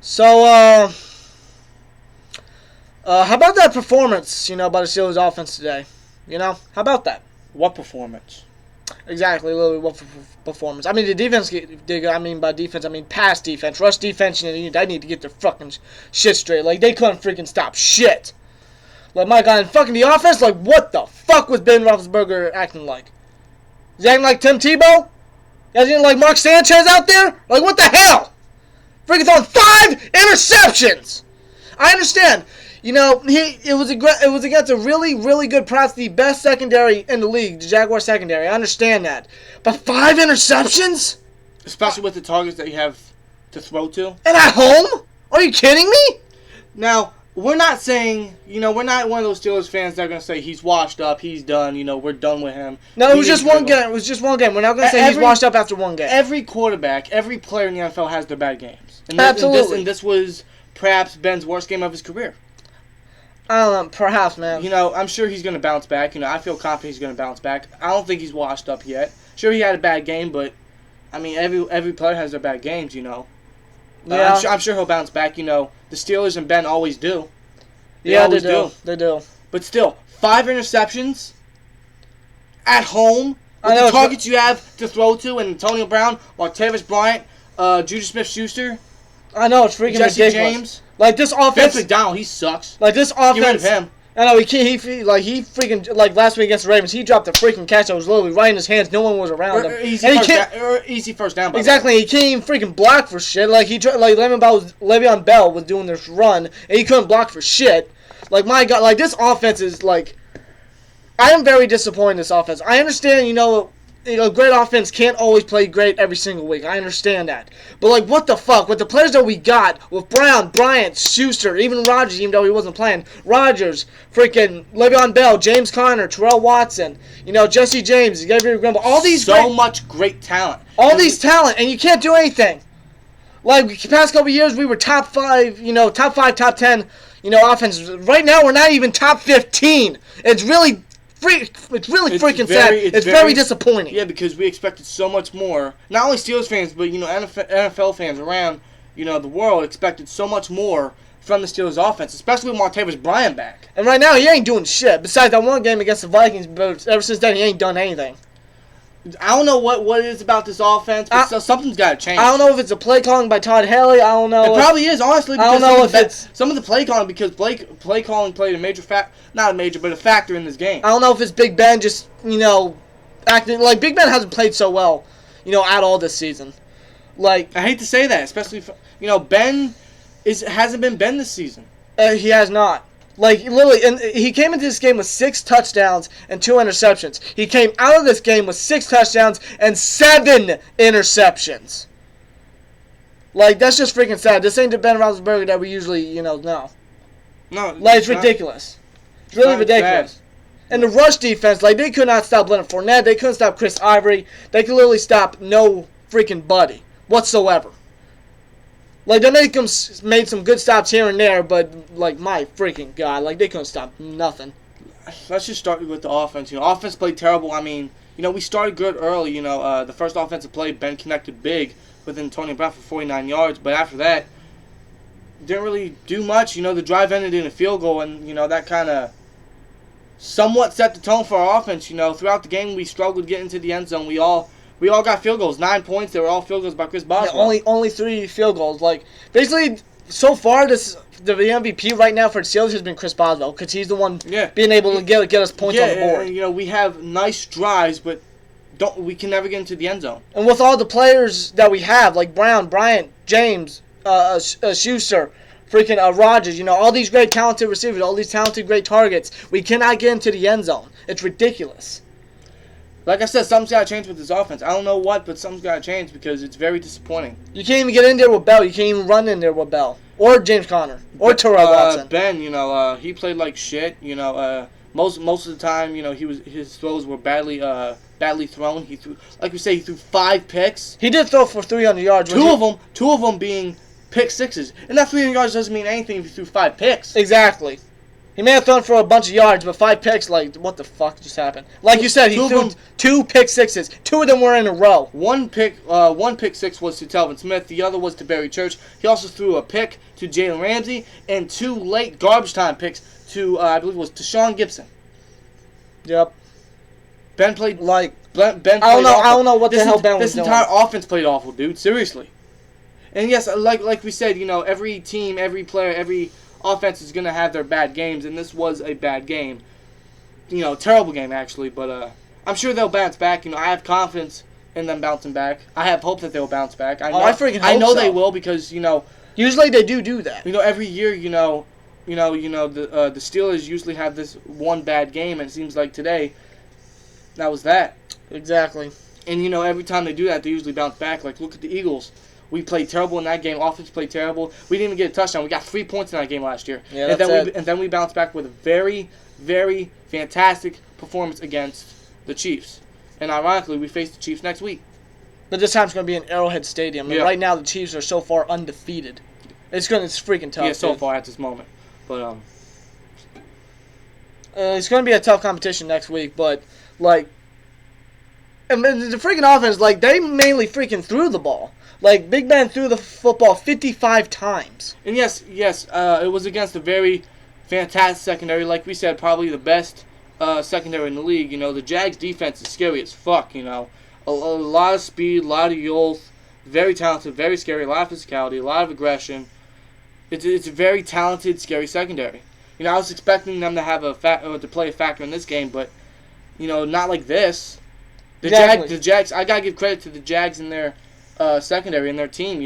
So, how about that performance, by the Steelers offense today? How about that? What performance? Exactly, literally what performance. I mean, the defense did good. I mean, by defense, I mean pass defense. Rush defense, they need to get their fucking shit straight. Like, they couldn't freaking stop shit. Like, my God, and fucking the offense, like, what the fuck was Ben Roethlisberger acting like? Is he acting like Tim Tebow? Is he acting like Mark Sanchez out there? Like, what the hell? Freaking throwing 5 interceptions! I understand. It was against a really, really good, perhaps the best secondary in the league, the Jaguars secondary. I understand that. But 5 interceptions? Especially with the targets that you have to throw to. And at home? Are you kidding me? Now, we're not saying, we're not one of those Steelers fans that are going to say he's washed up, he's done, we're done with him. No, it was just one game. It was just one game. We're not going to say he's washed up after one game. Every quarterback, every player in the NFL has their bad games. Absolutely. And this was perhaps Ben's worst game of his career. I don't know, perhaps, man. I'm sure he's going to bounce back. I feel confident he's going to bounce back. I don't think he's washed up yet. Sure, he had a bad game, but, I mean, every player has their bad games, Yeah. I'm sure he'll bounce back. The Steelers and Ben always do. They always do. They do. But still, 5 interceptions at home with the targets you have to throw to, and Antonio Brown, Martavis Bryant, Juju Smith-Schuster. I know, it's freaking Jesse ridiculous. James. Like, this offense... Vince McDonald, he sucks. Like, this offense... Get rid of him. I know, he freaking... Like, last week against the Ravens, he dropped a freaking catch that was literally right in his hands. No one was around him. Easy first down. Exactly. He can't even freaking block for shit. Like, Le'Veon Bell was doing this run, and he couldn't block for shit. Like, my God, like, this offense is, like... I am very disappointed in this offense. I understand, great offense can't always play great every single week. I understand that. But, like, what the fuck? With the players that we got, with Brown, Bryant, Schuster, even Rodgers, even though he wasn't playing, Rodgers, freaking Le'Veon Bell, James Conner, Terrell Watson, Jesse James, Gabriel Grumble, all these much great talent. All these talent, and you can't do anything. Like, the past couple of years, we were top 5, top 10, offenses. Right now, we're not even top 15. It's really... freaking sad. It's very disappointing. Yeah, because we expected so much more. Not only Steelers fans, but NFL fans around the world expected so much more from the Steelers offense, especially with Martavis Bryant back. And right now, he ain't doing shit. Besides that one game against the Vikings, but ever since then, he ain't done anything. I don't know what it is about this offense, but something's got to change. I don't know if it's a play calling by Todd Haley. I don't know. It probably is, honestly. I don't know if it's some of the play calling, because play calling played a factor in this game. I don't know if it's Big Ben just acting like Big Ben hasn't played so well, at all this season. Like, I hate to say that, especially Ben hasn't been Ben this season. He has not. Like, literally, and he came into this game with 6 touchdowns and 2 interceptions. He came out of this game with 6 touchdowns and 7 interceptions. Like, that's just freaking sad. This ain't the Ben Roethlisberger that we usually, know. No. Like, it's ridiculous. It's really ridiculous. Bad. And the rush defense, like, they could not stop Leonard Fournette. They couldn't stop Chris Ivory. They could literally stop no freaking buddy whatsoever. Like, they made some good stops here and there, but, like, my freaking God, like, they couldn't stop nothing. Let's just start with the offense. Offense played terrible. I mean, we started good early. The first offensive play, Ben connected big with Antonio Brown for 49 yards, but after that, didn't really do much. The drive ended in a field goal, and, that kind of somewhat set the tone for our offense. Throughout the game, we struggled to get into the end zone. We all got field goals. 9 points. They were all field goals by Chris Boswell. Yeah, only 3 field goals. Like, basically, so far, the MVP right now for the Steelers has been Chris Boswell, because he's the one being able to get us points on the board. And, we have nice drives, but we can never get into the end zone. And with all the players that we have, like Brown, Bryant, James, Schuster, freaking Rodgers, all these great talented receivers, all these talented great targets, we cannot get into the end zone. It's ridiculous. Like I said, something's got to change with this offense. I don't know what, but something's got to change because it's very disappointing. You can't even get in there with Bell. You can't even run in there with Bell. Or James Conner. Or Terrell Watson. Ben, he played like shit. Most of the time, his throws were badly thrown. He threw 5 picks. He did throw for 300 yards. Two of them being pick sixes. And that 300 yards doesn't mean anything if you threw 5 picks. Exactly. He may have thrown for a bunch of yards, but 5 picks, like, what the fuck just happened? Like you said, he threw 2 pick sixes. 2 of them were in a row. One pick six was to Telvin Smith. The other was to Barry Church. He also threw a pick to Jalen Ramsey and 2 late garbage time picks to, I believe it was to Sean Gibson. Yep. Ben played like Ben I don't know what the hell Ben was doing. doing. This entire offense played awful, dude. Seriously. And yes, like we said, every team, every player, every offense is gonna have their bad games, and this was a bad game. Terrible game actually, but I'm sure they'll bounce back. I have confidence in them bouncing back. I have hope that they'll bounce back. I know they will because usually they do that. Every year, the Steelers usually have this one bad game, and it seems like today that was that. Exactly. And every time they do that, they usually bounce back. Like look at the Eagles. We played terrible in that game. Offense played terrible. We didn't even get a touchdown. We got 3 points in that game last year. Yeah, and then we bounced back with a very, very fantastic performance against the Chiefs. And ironically, we face the Chiefs next week. But this time it's going to be in Arrowhead Stadium. And right now the Chiefs are so far undefeated. It's freaking tough. Yeah, so far at this moment. But it's going to be a tough competition next week. But and the freaking offense, they mainly freaking threw the ball. Big Ben threw the football 55 times. And yes, it was against a very fantastic secondary. Like we said, probably the best secondary in the league. The Jags defense is scary as fuck, A lot of speed, a lot of youth, very talented, very scary, a lot of physicality, a lot of aggression. It's a very talented, scary secondary. I was expecting them to have to play a factor in this game, but, not like this. The Jags, I got to give credit to the Jags and their secondary and their team,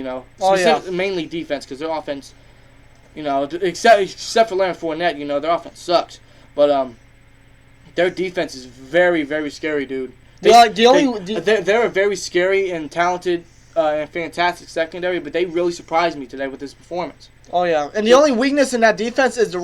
mainly defense, because their offense, except for Leonard Fournette, their offense sucks. But their defense is very, very scary, dude. They're a very scary and talented and fantastic secondary, but they really surprised me today with this performance. Oh yeah, and the only weakness in that defense is the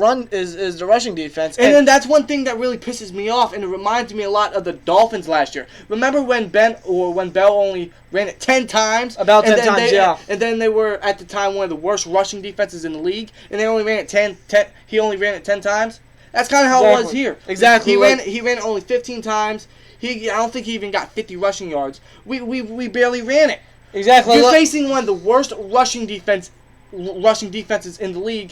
rushing defense. And then that's one thing that really pisses me off, and it reminds me a lot of the Dolphins last year. Remember when Bell only ran it 10 times? About 10 times, yeah. And then they were at the time one of the worst rushing defenses in the league, and they only ran it 10. He only ran it 10 times. That's kind of how it was here. Exactly. He ran it only 15 times. I don't think he even got 50 rushing yards. We barely ran it. Exactly. You're facing one of the worst rushing defenses in the league,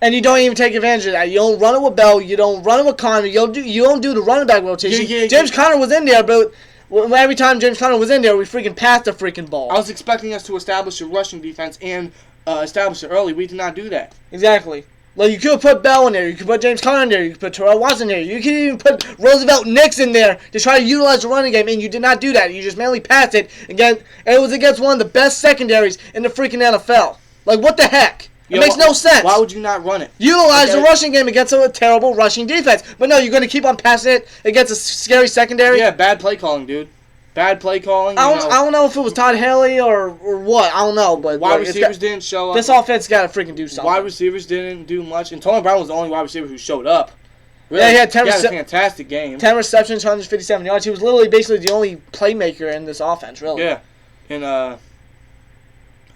and you don't even take advantage of that. You don't run it with Bell. You don't run it with Conner. You don't do the running back rotation. James Conner was in there, but every time James Conner was in there, we freaking passed the freaking ball. I was expecting us to establish a rushing defense and establish it early. We did not do that. Exactly. You could have put Bell in there. You could put James Conner in there. You could put Terrell Watson in there. You could even put Roosevelt Nix in there to try to utilize the running game, and you did not do that. You just mainly passed it. Again, it was against one of the best secondaries in the freaking NFL. What the heck? It makes no sense. Why would you not run it? Utilize the rushing game against a terrible rushing defense. But no, you're going to keep on passing it against a scary secondary? Yeah, bad play calling, dude. Bad play calling. I don't know if it was Todd Haley or what. I don't know. But wide receivers didn't show up. This offense got to freaking do something. Wide receivers didn't do much. And Tony Brown was the only wide receiver who showed up. Really, yeah, he had a fantastic game. 10 receptions, 157 yards. He was literally basically the only playmaker in this offense, really. Yeah. And, I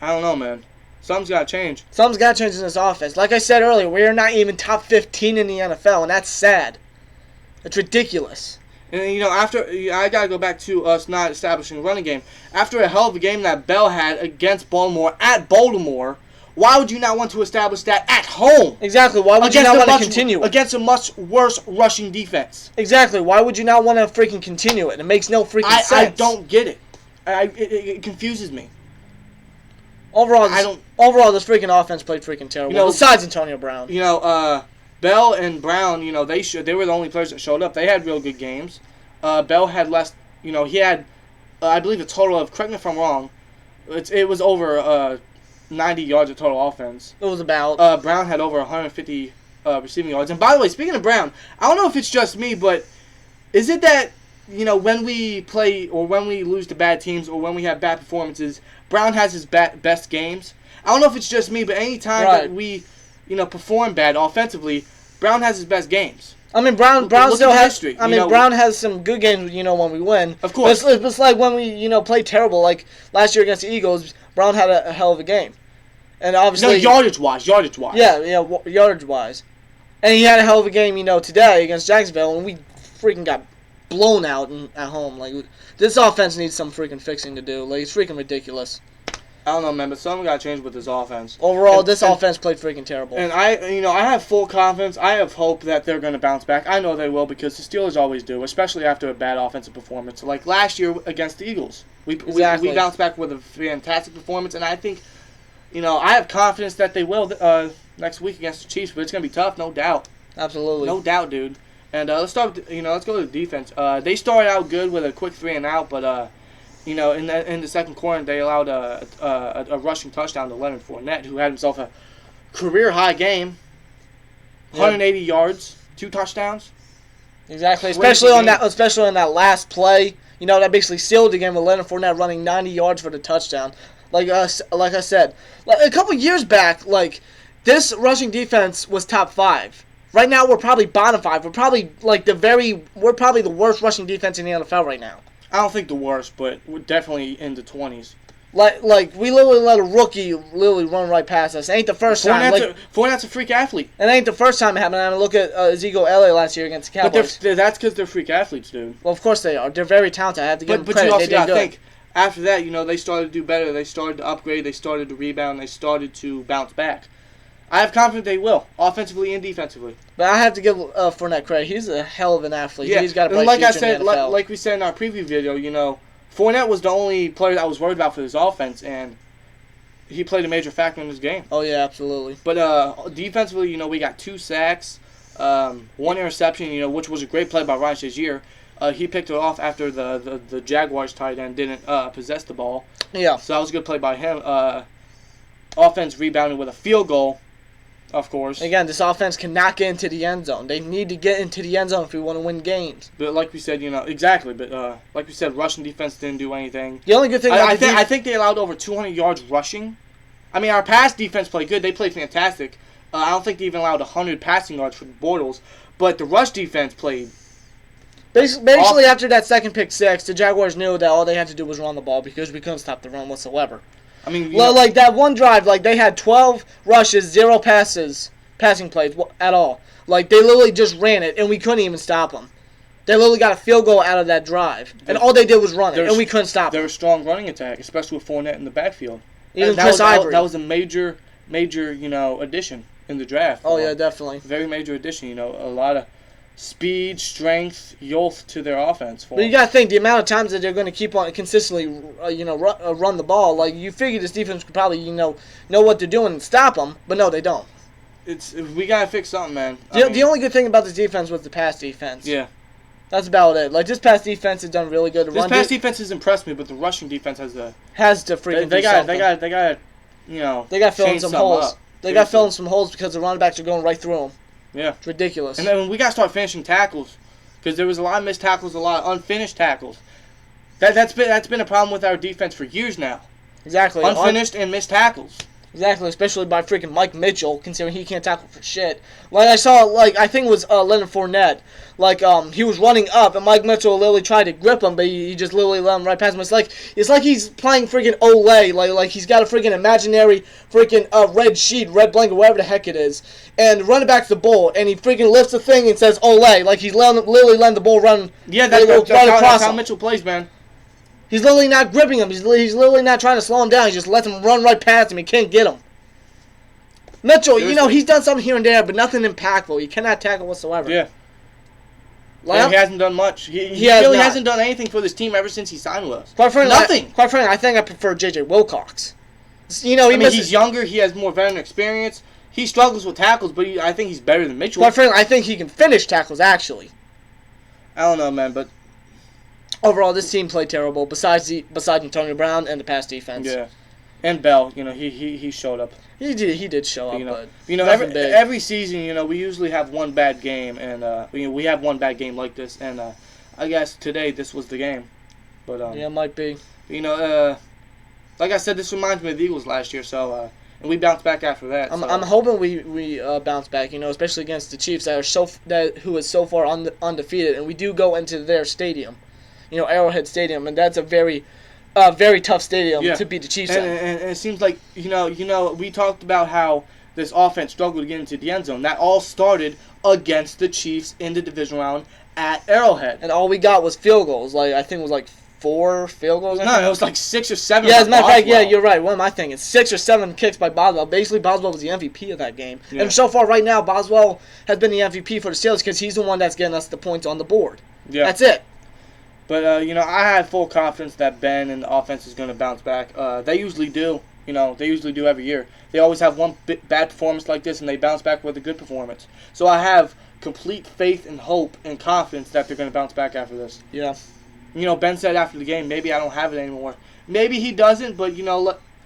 don't know, man. Something's got to change. Something's got to change in this offense. Like I said earlier, we are not even top 15 in the NFL, and that's sad. It's ridiculous. And, after, I got to go back to us not establishing a running game. After a hell of a game that Bell had against Baltimore at Baltimore, why would you not want to establish that at home? Exactly. Why would you not want to continue it? Against a much worse rushing defense. Exactly. Why would you not want to freaking continue it? It makes no freaking sense. I don't get it. It confuses me. Overall, this freaking offense played freaking terrible. Besides Antonio Brown. Bell and Brown, they were the only players that showed up. They had real good games. Bell had less, he had, I believe, a total of, correct me if I'm wrong, it was over 90 yards of total offense. It was about. Brown had over 150 receiving yards. And by the way, speaking of Brown, I don't know if it's just me, but is it that, when we play or when we lose to bad teams or when we have bad performances, Brown has his best games? I don't know if it's just me, but anytime that we, perform bad offensively, Brown has his best games. I mean, Brown still has history. Brown has some good games, when we win. Of course. But it's like when we, play terrible, like last year against the Eagles, Brown had a hell of a game. And obviously... No, yardage-wise. Yeah, yardage-wise. And he had a hell of a game, today against Jacksonville, and we freaking got blown out at home. Like, this offense needs some freaking fixing to do. Like, it's freaking ridiculous. I don't know, man, but something got to change with this offense. Overall, this offense played freaking terrible. And I have full confidence. I have hope that they're going to bounce back. I know they will because the Steelers always do, especially after a bad offensive performance. Like last year against the Eagles. We bounced back with a fantastic performance, and I think, I have confidence that they will next week against the Chiefs, but it's going to be tough, no doubt. Absolutely. No doubt, dude. And let's start with, let's go to the defense. They started out good with a quick 3-and-out, but in the second quarter, they allowed a rushing touchdown to Leonard Fournette, who had himself a career-high game. 180 yards, 2 touchdowns. Exactly, especially on that last play. That basically sealed the game with Leonard Fournette running 90 yards for the touchdown. Like I said, a couple years back, this rushing defense was top 5. Right now, we're probably bottom 5. We're probably the worst rushing defense in the NFL right now. I don't think the worst, but we're definitely in the 20s. Like we literally let a rookie run right past us. It ain't the first time. Fournette's a freak athlete. It ain't the first time it happened. I mean, look at Ezekiel Elliott last year against the Cowboys. But that's because they're freak athletes, dude. Well, of course they are. They're very talented. I have to give them credit. But you also got to think, after that, they started to do better. They started to upgrade. They started to rebound. They started to bounce back. I have confidence they will, offensively and defensively. But I have to give Fournette credit. He's a hell of an athlete. Yeah. He's got a bright future in the NFL. Like we said in our preview video, Fournette was the only player that I was worried about for this offense, and he played a major factor in this game. Oh, yeah, absolutely. But defensively, we got 2 sacks, 1 interception, which was a great play by Ryan Shazier. He picked it off after the Jaguars tight end didn't possess the ball. Yeah. So that was a good play by him. Offense rebounded with a field goal, of course. Again, this offense cannot get into the end zone. They need to get into the end zone if we want to win games. But like we said, exactly. But like we said, rushing defense didn't do anything. The only good thing I think they allowed over 200 yards rushing. I mean, our pass defense played good. They played fantastic. I don't think they even allowed 100 passing yards for the Bortles. But the rush defense played. Basically, after that second pick 6, the Jaguars knew that all they had to do was run the ball because we couldn't stop the run whatsoever. I mean, like that one drive, they had 12 rushes, 0 passing plays at all. Like, they literally just ran it, and we couldn't even stop them. They literally got a field goal out of that drive, and all they did was run it, and we couldn't stop them. They're a strong running attack, especially with Fournette in the backfield. Even Chris Ivory. That was a major, addition in the draft. Oh, yeah, definitely. Very major addition, a lot of speed, strength, youth to their offense. But you got to think, the amount of times that they're going to keep on consistently, run the ball. Like, you figure this defense could probably, know what they're doing and stop them, but no, they don't. We got to fix something, man. The only good thing about this defense was the pass defense. Yeah. That's about it. Like, this pass defense has done really good. This pass defense has impressed me, but the rushing defense has to freaking they got to they got to fill in some holes. They got to fill in some holes because the running backs are going right through them. Yeah. It's ridiculous. And then we got to start finishing tackles because there was a lot of missed tackles, a lot of unfinished tackles. That's been a problem with our defense for years now. Exactly. Unfinished and missed tackles. Exactly, especially by freaking Mike Mitchell, considering he can't tackle for shit. Like, I saw, I think it was Leonard Fournette. He was running up, and Mike Mitchell literally tried to grip him, but he just literally let him right past him. It's like he's playing freaking Olay. Like he's got a freaking imaginary freaking red blanket, whatever the heck it is. And running back the ball, and he freaking lifts the thing and says Olay. Like, he's literally letting the ball run that's how Mitchell plays, man. He's literally not gripping him. He's literally not trying to slow him down. He just lets him run right past him. He can't get him. Mitchell, he's done something here and there, but nothing impactful. He cannot tackle whatsoever. Yeah. He hasn't done much. He really hasn't done anything for this team ever since he signed with us. Quite frankly, nothing. Quite frankly, I think I prefer J.J. Wilcox. He's younger. He has more veteran experience. He struggles with tackles, but I think he's better than Mitchell. Quite frankly, I think he can finish tackles, actually. I don't know, man, but overall, this team played terrible. Besides Antonio Brown and the pass defense. Yeah, and Bell, he showed up. He did show up, but every season, we usually have one bad game, and we have one bad game like this, and I guess today this was the game. But yeah, it might be. Like I said, this reminds me of the Eagles last year, so and we bounced back after that. I'm hoping we bounce back, especially against the Chiefs who is so far undefeated, and we do go into their stadium. Arrowhead Stadium, and that's a very tough stadium to beat the Chiefs and it seems like we talked about how this offense struggled to get into the end zone. That all started against the Chiefs in the divisional round at Arrowhead. And all we got was field goals. Like, I think it was like 4 field goals. No, it was like 6 or 7. Yeah, as a matter of fact, yeah, you're right. What am I thinking? 6 or 7 kicks by Boswell. Basically, Boswell was the MVP of that game. Yeah. And so far, right now, Boswell has been the MVP for the Steelers because he's the one that's getting us the points on the board. Yeah. That's it. But, I had full confidence that Ben and the offense is going to bounce back. They usually do. They usually do every year. They always have one bad performance like this, and they bounce back with a good performance. So I have complete faith and hope and confidence that they're going to bounce back after this. Yeah. Ben said after the game, maybe I don't have it anymore. Maybe he doesn't, but,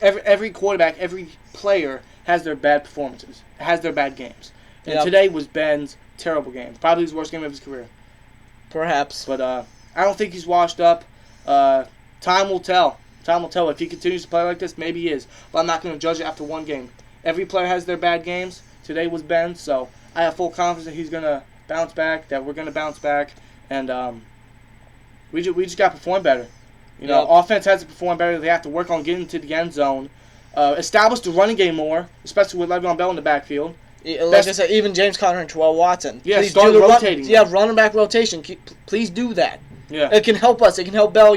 every quarterback, every player has their bad performances, has their bad games. And today was Ben's terrible game. Probably his worst game of his career. Perhaps. But I don't think he's washed up. Time will tell. Time will tell. If he continues to play like this, maybe he is. But I'm not going to judge it after one game. Every player has their bad games. Today was Ben's, so I have full confidence that he's going to bounce back, that we're going to bounce back, and we just got to perform better. Offense has to perform better. They have to work on getting to the end zone, establish the running game more, especially with Le'Veon Bell in the backfield. Like I said, even James Conner and Terrell Watson. Yeah, start rotating. Running back rotation. Please do that. Yeah, it can help us. It can help Bell.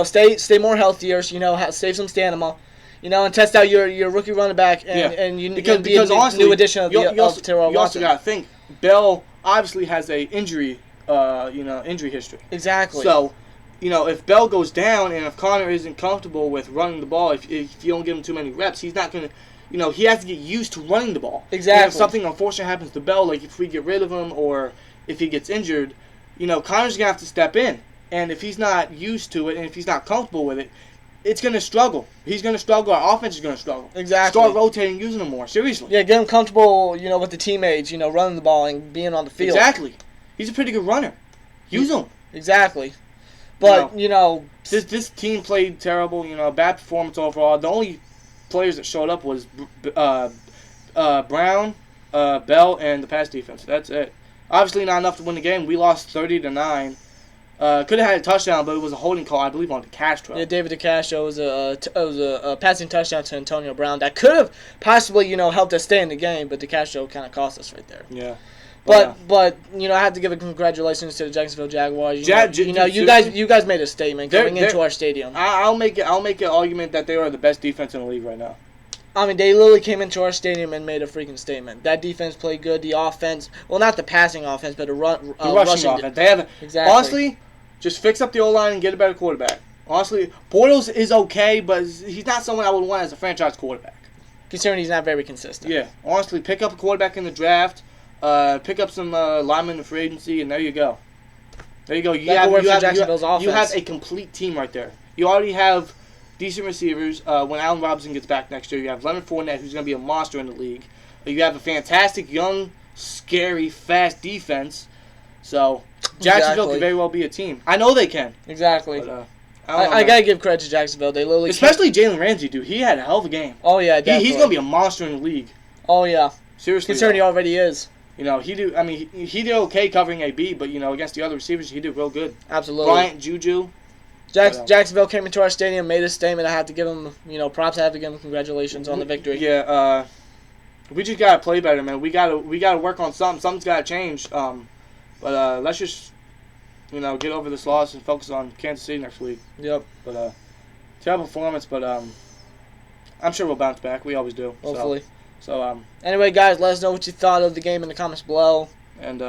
Stay more healthier. Save some stamina. And test out your rookie running back, and you because honestly, new addition of Terrell Watson. You also got to think Bell obviously has a injury history. Exactly. So, if Bell goes down and if Connor isn't comfortable with running the ball, if you don't give him too many reps, he's not gonna. He has to get used to running the ball. Exactly. And if something unfortunate happens to Bell, like if we get rid of him or if he gets injured, Connor's gonna have to step in. And if he's not used to it and if he's not comfortable with it, it's going to struggle. He's going to struggle. Our offense is going to struggle. Exactly. Start rotating, using him more. Seriously. Yeah, get him comfortable, with the teammates, running the ball and being on the field. Exactly. He's a pretty good runner. Use him. Exactly. But, This team played terrible, bad performance overall. The only players that showed up was Brown, Bell, and the pass defense. That's it. Obviously not enough to win the game. We lost 30-9. Could have had a touchdown, but it was a holding call, I believe, on DeCastro. Yeah, David DeCastro was a passing touchdown to Antonio Brown that could have possibly, helped us stay in the game, but DeCastro kind of cost us right there. Yeah. But I have to give a congratulations to the Jacksonville Jaguars. You guys made a statement coming into our stadium. I'll make an argument that they are the best defense in the league right now. I mean, they literally came into our stadium and made a freaking statement. That defense played good. The offense, well, not the passing offense, but the rushing offense. They have exactly. Honestly, just fix up the O-line and get a better quarterback. Honestly, Bortles is okay, but he's not someone I would want as a franchise quarterback. Considering he's not very consistent. Yeah. Honestly, pick up a quarterback in the draft, pick up some linemen in free agency, and there you go. There you go. You have a complete team right there. You already have decent receivers. When Allen Robinson gets back next year, you have Leonard Fournette, who's going to be a monster in the league. You have a fantastic, young, scary, fast defense. So, Jacksonville could very well be a team. I know they can. Exactly. But, I got to give credit to Jacksonville. They literally especially Jalen Ramsey, dude. He had a hell of a game. Oh, yeah, definitely. He's going to be a monster in the league. Oh, yeah. Seriously. Considering he already is. He did okay covering AB, but, against the other receivers, he did real good. Absolutely. Bryant, Juju. Jacksonville came into our stadium, made a statement. I have to give them, props. I have to give them congratulations on the victory. Yeah, we just gotta play better, man. We gotta work on something. Something's gotta change. But let's just, get over this loss and focus on Kansas City next week. Yep. But terrible performance, but I'm sure we'll bounce back. We always do. Hopefully. So anyway, guys, let us know what you thought of the game in the comments below. And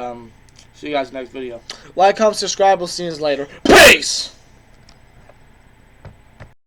see you guys in the next video. Like, comment, subscribe. We'll see you later. Peace!